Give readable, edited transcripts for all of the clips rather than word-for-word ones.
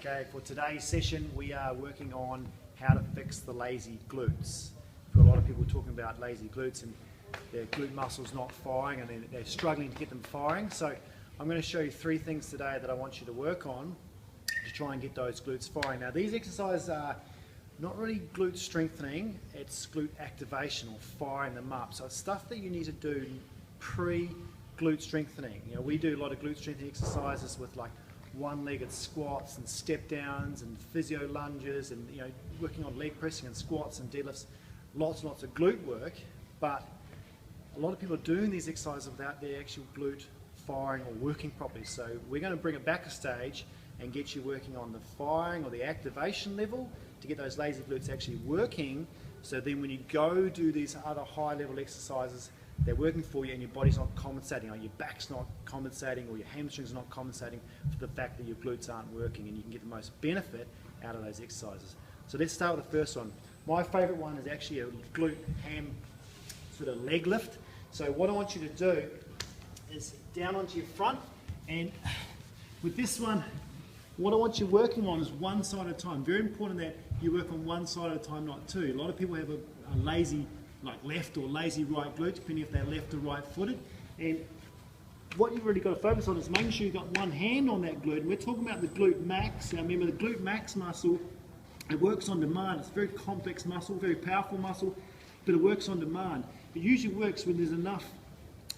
Okay, for today's session we are working on how to fix the lazy glutes. We've got a lot of people talking about lazy glutes and their glute muscles not firing and they're struggling to get them firing. So I'm going to show you 3 things today that I want you to work on to try and get those glutes firing. Now these exercises are not really glute strengthening, it's glute activation or firing them up. So it's stuff that you need to do pre-glute strengthening. You know, we do a lot of glute strengthening exercises with like one-legged squats and step downs and physio lunges and working on leg pressing and squats and deadlifts, lots and lots of glute work, but a lot of people are doing these exercises without their actual glute firing or working properly. So we're going to bring it back a stage and get you working on the firing or the activation level to get those lazy glutes actually working, so then when you go do these other high level exercises, they're working for you and your body's not compensating, or your back's not compensating, or your hamstrings are not compensating for the fact that your glutes aren't working, and you can get the most benefit out of those exercises. So let's start with the first one. My favourite one is actually a glute ham sort of leg lift. So what I want you to do is down onto your front, and with this one, what I want you working on is one side at a time. Very important that you work on one side at a time, not two. A lot of people have a lazy like left or lazy right glute, depending if they're left or right footed. And what you've really got to focus on is making sure you've got one hand on that glute. And we're talking about the glute max. Now remember, the glute max muscle, it works on demand. It's a very complex muscle, very powerful muscle, but it works on demand. It usually works when there's enough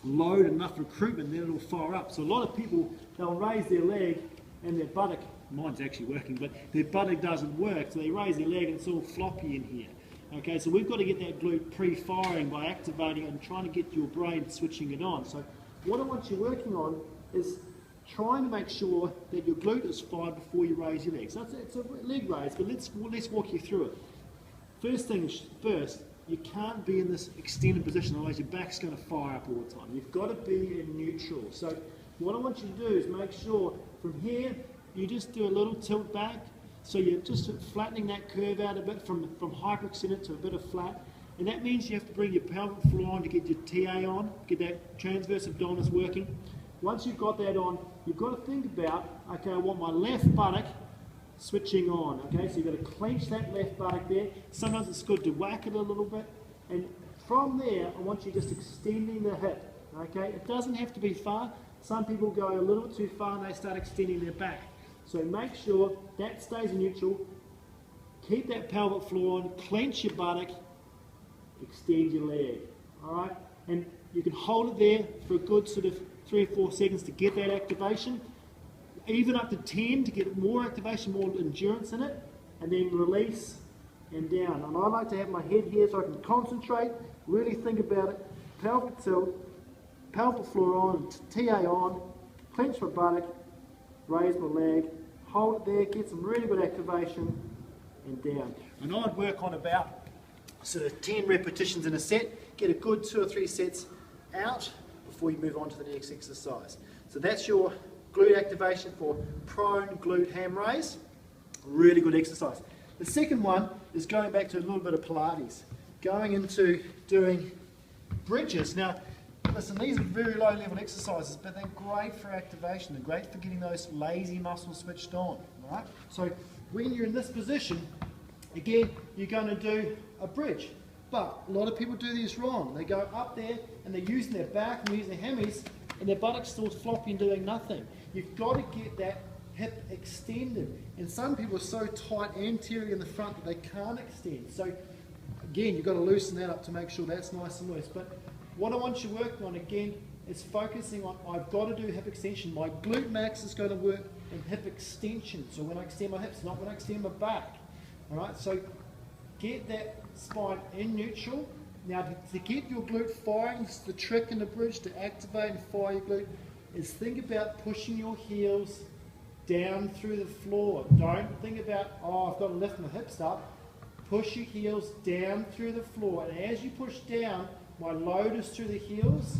load, enough recruitment, then it'll fire up. So a lot of people, they'll raise their leg and their buttock, mine's actually working, but their buttock doesn't work, so they raise their leg and it's all floppy in here. Okay, so we've got to get that glute pre-firing by activating it and trying to get your brain switching it on. So what I want you working on is trying to make sure that your glute is fired before you raise your legs. So it's a leg raise, but let's walk you through it. First things first, you can't be in this extended position, otherwise your back's going to fire up all the time. You've got to be in neutral. So what I want you to do is make sure from here, you just do a little tilt back. So you're just flattening that curve out a bit from hyperextended to a bit of flat. And that means you have to bring your pelvic floor on to get your TA on, get that transverse abdominis working. Once you've got that on, you've got to think about, okay, I want my left buttock switching on. Okay, so you've got to clench that left buttock there. Sometimes it's good to whack it a little bit. And from there, I want you just extending the hip. Okay, it doesn't have to be far. Some people go a little too far and they start extending their back. So make sure that stays in neutral, keep that pelvic floor on, clench your buttock, extend your leg, alright? And you can hold it there for a good sort of 3 or 4 seconds to get that activation, even up to 10 to get more activation, more endurance in it, and then release and down. And I like to have my head here so I can concentrate, really think about it, pelvic tilt, pelvic floor on, TA on, clench my buttock, raise my leg, hold it there, get some really good activation, and down. And I'd work on about sort of 10 repetitions in a set, get a good 2 or 3 sets out before you move on to the next exercise. So that's your glute activation for prone glute ham raise. Really good exercise. The second one is going back to a little bit of Pilates, going into doing bridges. Now, listen, these are very low level exercises, but they're great for activation. They're great for getting those lazy muscles switched on. Right? So when you're in this position, again, you're going to do a bridge. But a lot of people do this wrong. They go up there and they're using their back and using their hammies, and their buttocks still floppy and doing nothing. You've got to get that hip extended. And some people are so tight anterior in the front that they can't extend. So again, you've got to loosen that up to make sure that's nice and loose. But what I want you working on again is focusing on, I've got to do hip extension. My glute max is going to work in hip extension. So when I extend my hips, not when I extend my back. Alright, so get that spine in neutral. Now to get your glute firing, this is the trick in the bridge to activate and fire your glute, is think about pushing your heels down through the floor. Don't think about, oh, I've got to lift my hips up. Push your heels down through the floor. And as you push down, my load is through the heels,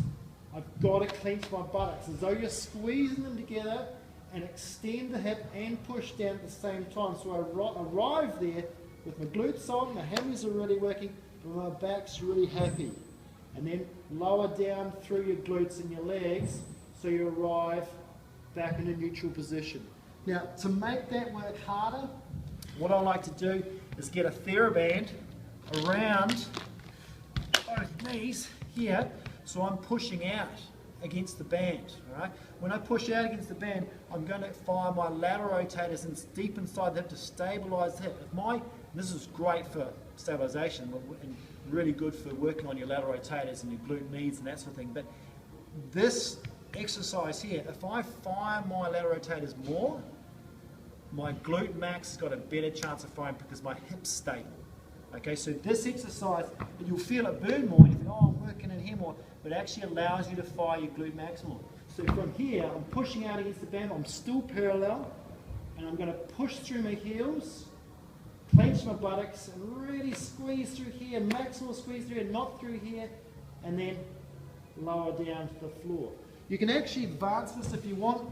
I've got to clench my buttocks as though you're squeezing them together and extend the hip and push down at the same time. So I arrive there with my glutes on, my hammies are really working, and my back's really happy. And then lower down through your glutes and your legs so you arrive back in a neutral position. Now, to make that work harder, what I like to do is get a TheraBand around both knees here, so I'm pushing out against the band. All right? When I push out against the band, I'm going to fire my lateral rotators deep inside the hip to stabilise the hip. This is great for stabilisation and really good for working on your lateral rotators and your glute medius and that sort of thing. But this exercise here, if I fire my lateral rotators more, my glute max has got a better chance of firing because my hip's stable. Okay, so this exercise, you'll feel it burn more, and you think, oh, I'm working in here more, but it actually allows you to fire your glute max more. So from here, I'm pushing out against the band, I'm still parallel, and I'm going to push through my heels, clench my buttocks, and really squeeze through here, maximal squeeze through here, not through here, and then lower down to the floor. You can actually advance this if you want,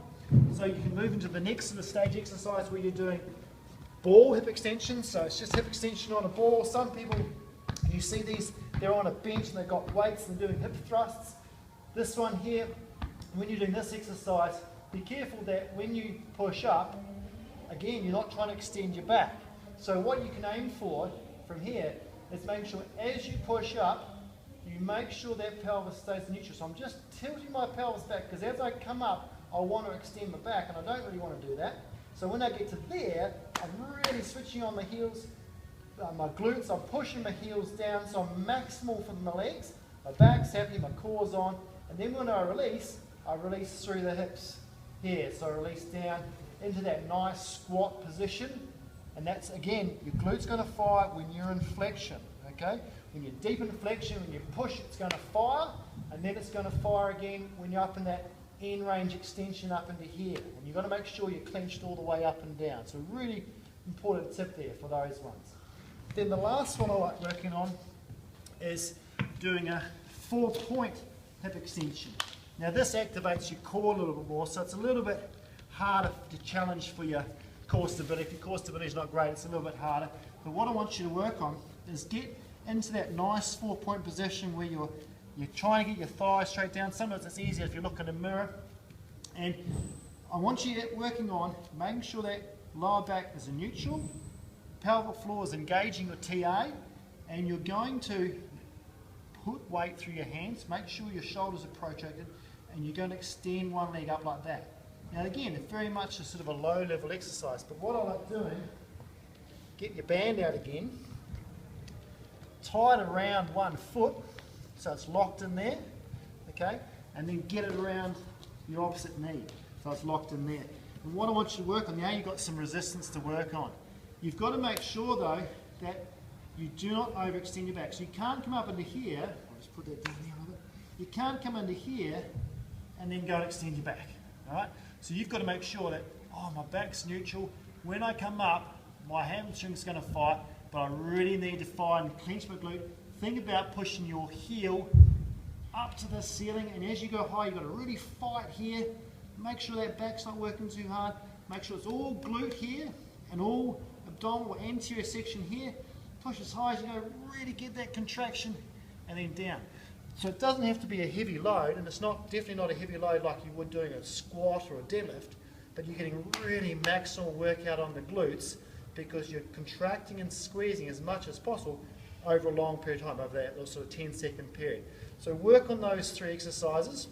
so you can move into the next sort of stage exercise where you're doing ball hip extension. So it's just hip extension on a ball. Some people, you see these, they're on a bench and they've got weights and they're doing hip thrusts. This one here, when you're doing this exercise, be careful that when you push up, again, you're not trying to extend your back. So what you can aim for from here is making sure as you push up, you make sure that pelvis stays neutral. So I'm just tilting my pelvis back because as I come up, I want to extend my back, and I don't really want to do that. So when I get to there, I'm really switching on my heels, my glutes, I'm pushing my heels down, so I'm maximal for my legs, my back's happy, my core's on, and then when I release through the hips here. So I release down into that nice squat position, and that's, again, your glute's going to fire when you're in flexion, okay? When you're deep in flexion, when you push, it's going to fire, and then it's going to fire again when you're up in that end range extension up into here, and you've got to make sure you're clenched all the way up and down. So really important tip there for those ones. Then the last one I like working on is doing a 4-point hip extension. Now this activates your core a little bit more, so it's a little bit harder to challenge for your core stability. If your core stability is not great, it's a little bit harder. But what I want you to work on is get into that nice 4-point position where you're trying to get your thighs straight down. Sometimes it's easier if you look in a mirror. And I want you working on making sure that lower back is in neutral, pelvic floor is engaging your TA, and you're going to put weight through your hands, make sure your shoulders are protracted, and you're going to extend one leg up like that. Now again, it's very much a sort of a low level exercise, but what I like doing, get your band out again, tie it around one foot, so it's locked in there, okay, and then get it around your opposite knee, so it's locked in there. And what I want you to work on, now you've got some resistance to work on. You've got to make sure though that you do not overextend your back. So you can't come up into here, I'll just put that down there a little bit. You can't come into here and then go and extend your back, alright? So you've got to make sure that, oh, my back's neutral. When I come up, my hamstring's going to fight, but I really need to fire and clench my glute. Think about pushing your heel up to the ceiling, and as you go high, you've got to really fight here. Make sure that back's not working too hard. Make sure it's all glute here and all abdominal or anterior section here. Push as high as you go, really get that contraction, and then down. So it doesn't have to be a heavy load, and it's definitely not a heavy load like you would doing a squat or a deadlift, but you're getting really maximal workout on the glutes because you're contracting and squeezing as much as possible over a long period of time, over that sort of 10-second period. So work on those 3 exercises,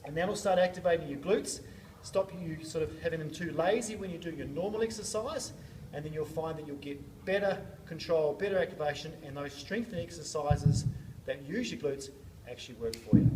and that'll start activating your glutes, stop you sort of having them too lazy when you do your normal exercise, and then you'll find that you'll get better control, better activation, and those strengthening exercises that use your glutes actually work for you.